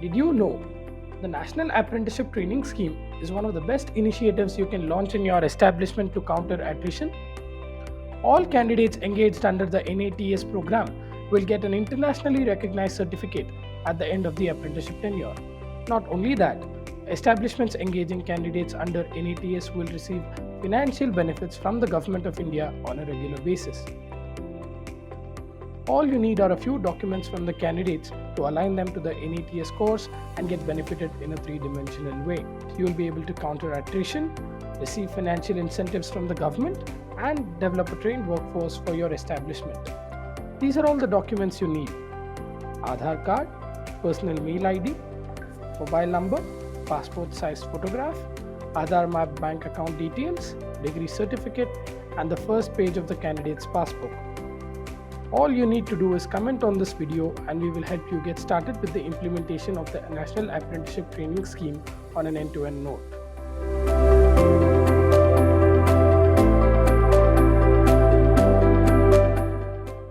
Did you know the National Apprenticeship Training Scheme is one of the best initiatives you can launch in your establishment to counter attrition? All candidates engaged under the NATS program will get an internationally recognized certificate at the end of the apprenticeship tenure. Not only that, establishments engaging candidates under NATS will receive financial benefits from the Government of India on a regular basis. All you need are a few documents from the candidates to align them to the NATS course and get benefited in a three-dimensional way. You will be able to counter attrition, receive financial incentives from the government, and develop a trained workforce for your establishment. These are all the documents you need: Aadhaar card, personal mail ID, mobile number, passport size photograph, Aadhaar mapped bank account details, degree certificate, and the first page of the candidate's passport. All you need to do is comment on this video and we will help you get started with the implementation of the National Apprenticeship Training Scheme on an end-to-end note.